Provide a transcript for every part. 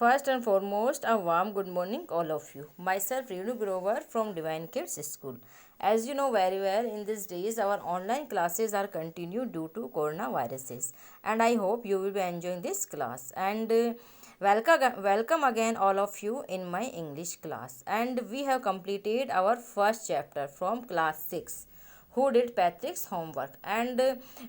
First and foremost, a warm good morning, all of you. Myself, Renu Grover from Divine Kids School. As you know very well, in these days, our online classes are continued due to coronaviruses, and I hope you will be enjoying this class. And welcome again, all of you, in my English class. And we have completed our first chapter from class 6, who did Patrick's homework, and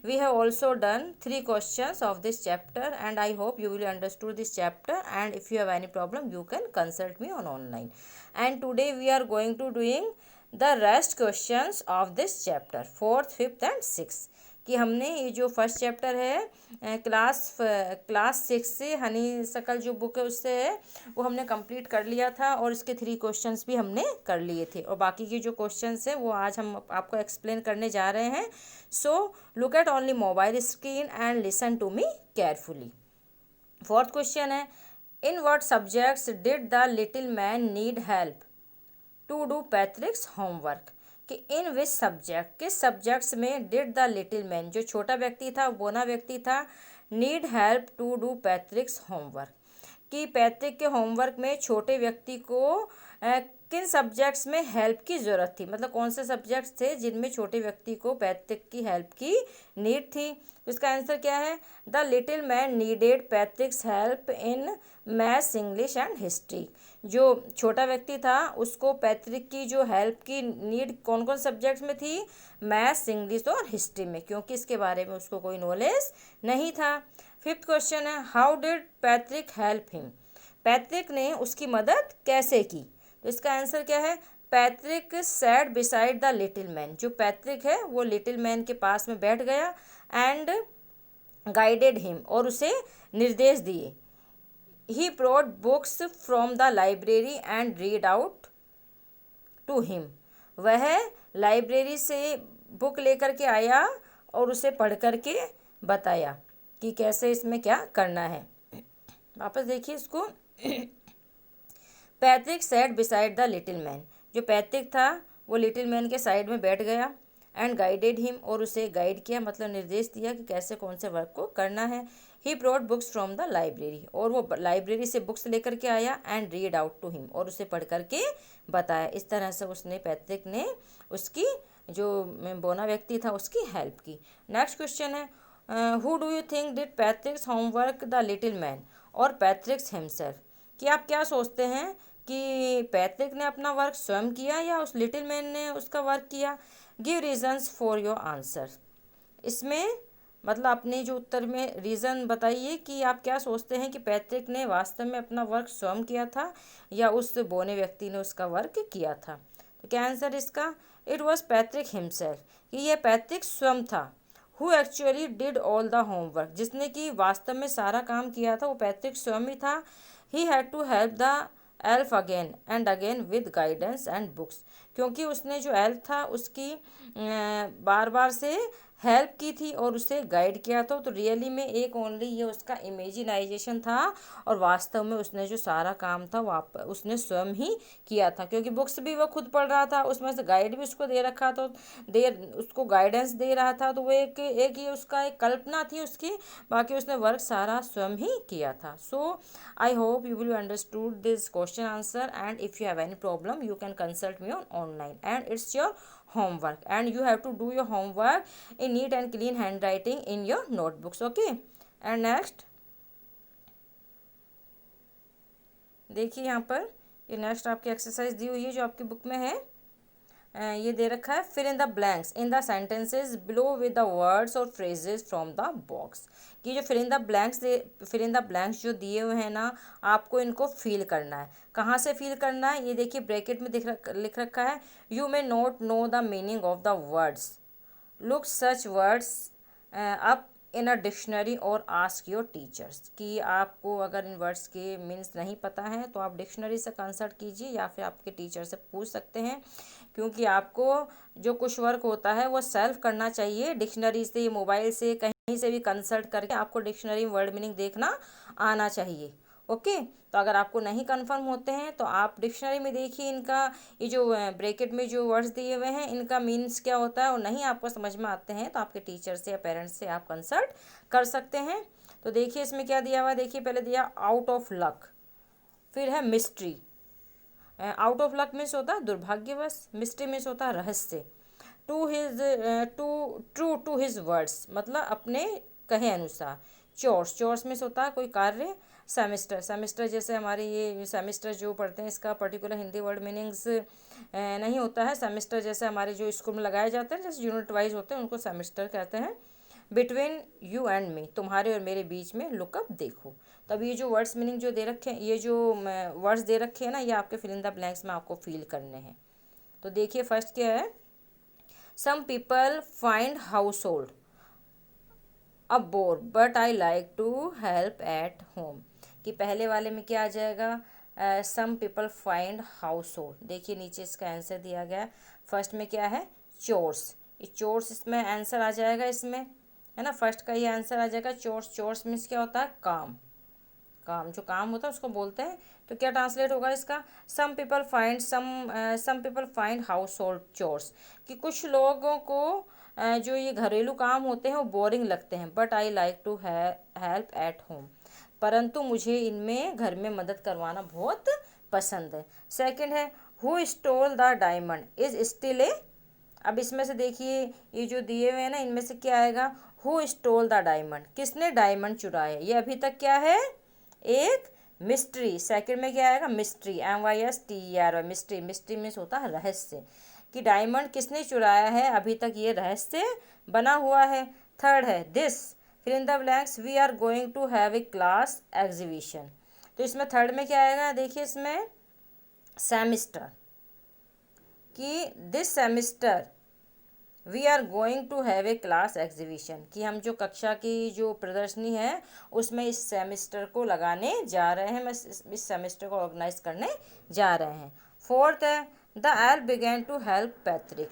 we have also done 3 questions of this chapter, and I hope you will understood this chapter, and if you have any problem you can consult me on online. And today we are going to doing the rest questions of this chapter, 4th, 5th and 6th, कि हमने ये जो first chapter है class 6 से हनी सकल जो book है उससे है वो हमने कंप्लीट कर लिया था, और इसके 3 क्वेश्चंस भी हमने कर लिए थे, और बाकी के जो क्वेश्चंस हैं वो आज हम आपको एक्सप्लेन करने जा रहे हैं. So look at only mobile screen and listen to me carefully. 4th question है, in what subjects did the little man need help to do Patrick's homework. कि इन विच सब्जेक्ट, किस सब्जेक्ट्स में did the little man, जो छोटा व्यक्ति था, बोना व्यक्ति था, need help to do Patrick's homework. कि पैट्रिक के होमवर्क में छोटे व्यक्ति को किन सब्जेक्ट्स में हेल्प की ज़रूरत थी, मतलब कौन से सब्जेक्ट्स थे जिनमें छोटे व्यक्ति को पैट्रिक की हेल्प की नीड थी. तो इसका आंसर क्या है, the little man needed पैट्रिक्स help in maths, English and history. जो छोटा व्यक्ति था उसको पैट्रिक की जो हेल्प की नीड कौन कौन सब्जेक्ट्स में थी, मैथ्स, इंग्लिश और हिस्ट्री में, क्योंकि इसके बारे में उसको कोई नॉलेज नहीं था. 5th क्वेश्चन है, how did Patrick help him. Patrick ने उसकी मदद कैसे की. तो इसका आंसर क्या है, Patrick sat beside the little man. जो पैट्रिक है वो लिटिल मैन के पास में बैठ गया एंड गाइडेड हिम, और उसे निर्देश दिए. He brought books from the library and read out to him. वह लाइब्रेरी से बुक लेकर के आया और उसे पढ़ कर के बताया कि कैसे इसमें क्या करना है. वापस देखिए इसको. Patrick sat beside the little man. जो पैट्रिक था वो लिटिल मैन के साइड में बैठ गया एंड गाइडेड हिम, और उसे गाइड किया, मतलब निर्देश दिया कि कैसे कौन से वर्क को करना है. He brought books from the library, और वो लाइब्रेरी से बुक्स लेकर के आया and read out to him, और उसे पढ़ करके बताया. इस तरह से उसने पैट्रिक ने उसकी जो बोना व्यक्ति था उसकी हेल्प की. नेक्स्ट क्वेश्चन है, who do you think did पैट्रिक्स homework, the little man और पैट्रिक्स हिमसेल्फ. कि आप क्या सोचते हैं कि पैट्रिक ने अपना वर्क स्वयं किया या उस लिटिल मैन ने उसका वर्क किया. Give reasons for your answer. इसमें मतलब अपने जो उत्तर में रीज़न बताइए कि आप क्या सोचते हैं कि पैट्रिक ने वास्तव में अपना वर्क स्वयं किया था या उस बोने व्यक्ति ने उसका वर्क किया था. तो क्या आंसर इसका, इट वॉज पैट्रिक हिमसेल्फ. कि यह पैट्रिक स्वयं था. Who actually did all the homework. जिसने कि वास्तव में सारा काम किया था वो पैट्रिक स्वयं ही था. He had to help the elf again and again with guidance and books. क्योंकि उसने जो एल्फ था उसकी बार बार से हेल्प की थी और उसे गाइड किया था. तो रियली में एक ओनली ये उसका इमेजिनाइजेशन था, और वास्तव में उसने जो सारा काम था वो उसने स्वयं ही किया था. क्योंकि बुक्स भी वो खुद पढ़ रहा था, उसमें से गाइड भी उसको दे रखा था, उसको गाइडेंस दे रहा था. तो वो एक ये उसका एक कल्पना थी उसकी, बाकी उसने वर्क सारा स्वयं ही किया था. So I hope you will understood this question answer, and if you have any problem you can consult me on online, and it's your homework, and you have to do your homework in neat and clean handwriting in your notebooks. Okay, and next देखिए यहाँ पर ये next आपकी exercise दी हुई है जो आपकी book में है. ये दे रखा है, fill in the blanks in the sentences below with the words और फ्रेजेस फ्रॉम द बॉक्स. कि जो फिल इन द ब्लैंक्स जो दिए हुए हैं ना, आपको इनको फिल करना है. कहाँ से फिल करना है, ये देखिए ब्रैकेट में लिख रखा है, you may not know the meaning of the words, look such words up in a dictionary और आस्क योर टीचर्स. कि आपको अगर इन वर्ड्स के मीन्स नहीं पता है तो आप डिक्शनरी से कंसल्ट कीजिए या फिर आपके टीचर से पूछ सकते हैं. क्योंकि आपको जो कुछ वर्क होता है वो सेल्फ करना चाहिए, डिक्शनरी से, मोबाइल से, कहीं से भी कंसल्ट करके आपको डिक्शनरी में वर्ड मीनिंग देखना आना चाहिए. ओके, तो अगर आपको नहीं कंफर्म होते हैं तो आप डिक्शनरी में देखिए इनका, ये जो ब्रैकेट में जो वर्ड्स दिए हुए हैं इनका मीन्स क्या होता है, और नहीं आपको समझ में आते हैं तो आपके टीचर से या पेरेंट्स से आप कंसल्ट कर सकते हैं. तो देखिए इसमें क्या दिया हुआ है, देखिए पहले दिया आउट ऑफ लक. फिर है mystery, out of luck means होता है दुर्भाग्यवश, मिस्ट्री मीन्स होता है रहस्य, to his to true to his words मतलब अपने कहे अनुसार, चोर्स, चोर्स मीन्स होता है कोई कार्य, सेमेस्टर, सेमेस्टर जैसे हमारे ये सेमेस्टर जो पढ़ते हैं इसका पर्टिकुलर हिंदी वर्ड मीनिंग्स नहीं होता है, सेमेस्टर जैसे हमारे जो स्कूल में लगाए जाते हैं जैसे यूनिट वाइज होते हैं उनको सेमेस्टर कहते हैं। बिटवीन यू एंड मी, तुम्हारे और मेरे बीच में, लुकअप देखो। तो अब ये जो वर्ड्स मीनिंग जो दे रखे हैं, ये जो वर्ड्स दे रखे हैं ना, ये आपके फिल इन द ब्लैंक्स में आपको फील करने हैं। तो देखिए फर्स्ट क्या है, some people find household a bore but I like to help at home, कि पहले वाले में क्या आ जाएगा, some people find household, देखिए नीचे इसका आंसर दिया गया, फर्स्ट में क्या है चोर्स, ये चोर्स इसमें आंसर आ जाएगा इसमें, है ना, फर्स्ट का ये आंसर आ जाएगा चोर्स, चोर्स मीन्स क्या होता है काम, काम जो काम होता है उसको बोलते हैं। तो क्या ट्रांसलेट होगा इसका, some people find household chores, कि कुछ लोगों को जो ये घरेलू काम होते हैं वो बोरिंग लगते हैं, but I like to help at home, परंतु मुझे इनमें घर में मदद करवाना बहुत पसंद है। सेकंड है who stole the diamond is still a, अब इसमें से देखिए ये जो दिए हुए हैं ना इनमें से क्या आएगा, हु स्टोल द डायमंड, किसने डायमंड चुराया, ये अभी तक क्या है एक मिस्ट्री, सेकंड में क्या आएगा mystery, MYSTER, mystery, mystery means होता है रहस्य, कि डायमंड किसने चुराया है अभी तक ये रहस्य बना हुआ है। थर्ड है this fill in the blanks we are going to have a class exhibition, तो इसमें थर्ड में क्या आएगा, देखिए इसमें सेमिस्टर, कि this semester we are going to have a class exhibition, कि हम जो कक्षा की जो प्रदर्शनी है उसमें इस सेमेस्टर को लगाने जा रहे हैं, मैं इस सेमेस्टर को ऑर्गेनाइज करने जा रहे हैं। फोर्थ है the elf began to help Patrick,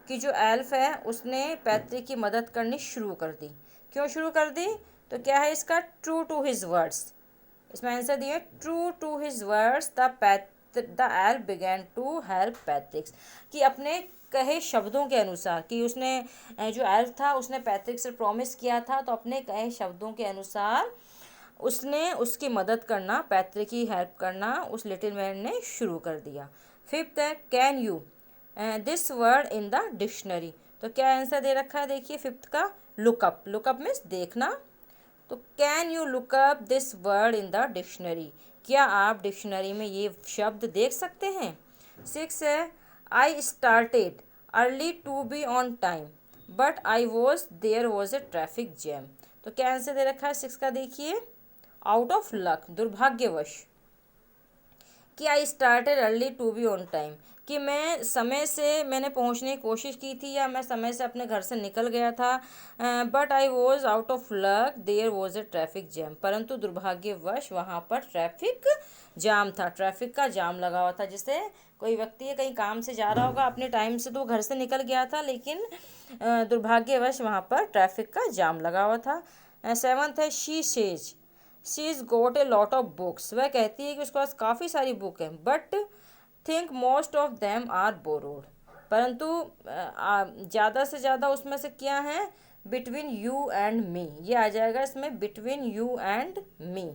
कि जो एल्फ है उसने पैट्रिक की मदद करनी शुरू कर दी, क्यों शुरू कर दी, तो क्या है इसका ट्रू टू हिज वर्ड्स, इसमें आंसर दिए true to his words the elf began to help Patrick's, कि अपने कहे शब्दों के अनुसार, कि उसने जो एल्फ था उसने पैट्रिक से प्रॉमिस किया था, तो अपने कहे शब्दों के अनुसार उसने उसकी मदद करना, पैट्रिक की हेल्प करना उस लिटिल मैन ने शुरू कर दिया। फिफ्थ है can you this word in the dictionary, तो क्या आंसर दे रखा है देखिए फिफ्थ का लुकअप, लुकअप मीन्स देखना, तो can you lookup this word in the dictionary, क्या आप डिक्शनरी में ये शब्द देख सकते हैं। सिक्स है I started early to be on time but I was there was a traffic jam, तो क्या आंसर दे रखा है सिक्स का देखिए आउट ऑफ लक, दुर्भाग्यवश, कि I started early to be on time, कि मैं समय से मैंने पहुंचने की कोशिश की थी या मैं समय से अपने घर से निकल गया था, but I was out of luck there was a traffic jam, परंतु दुर्भाग्यवश वहाँ पर ट्रैफिक जाम था, ट्रैफिक का जाम लगा हुआ था, जैसे कोई व्यक्ति कहीं काम से जा रहा होगा अपने टाइम से तो घर से निकल गया था लेकिन दुर्भाग्यवश वहाँ पर ट्रैफिक का जाम लगा हुआ था। सेवन्थ है she says she is got a lot of books, वह कहती है कि उसके पास काफ़ी सारी बुक हैं, but think most of them are borrowed, परंतु ज़्यादा से ज़्यादा उसमें से क्या है बिटवीन यू एंड मी, ये आ जाएगा इसमें बिटवीन यू एंड मी,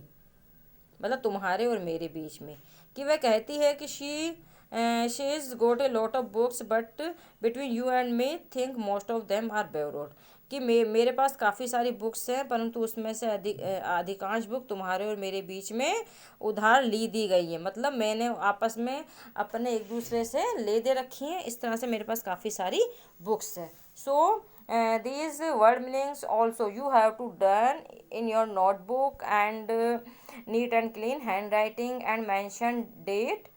मतलब तुम्हारे और मेरे बीच में, कि वह कहती है कि she is got a lot of books but between you and me think most of them are borrowed, कि मेरे पास काफ़ी सारी बुक्स हैं परंतु उसमें से अधिकांश बुक तुम्हारे और मेरे बीच में उधार ली गई है, मतलब मैंने आपस में अपने एक दूसरे से ले दे रखी हैं, इस तरह से मेरे पास काफ़ी सारी बुक्स हैं। सो these word meanings also you have to done in your notebook and neat and clean handwriting and mention date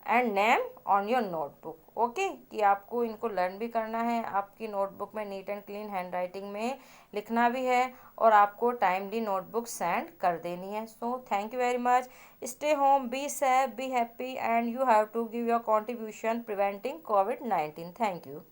and name on your notebook, okay, कि आपको इनको लर्न भी करना है, आपकी नोटबुक में neat and clean hand writing में लिखना भी है और आपको टाइमली नोटबुक सेंड कर देनी है। So thank you very much, stay home, be safe, be happy and you have to give your contribution preventing कोविड-19। Thank you.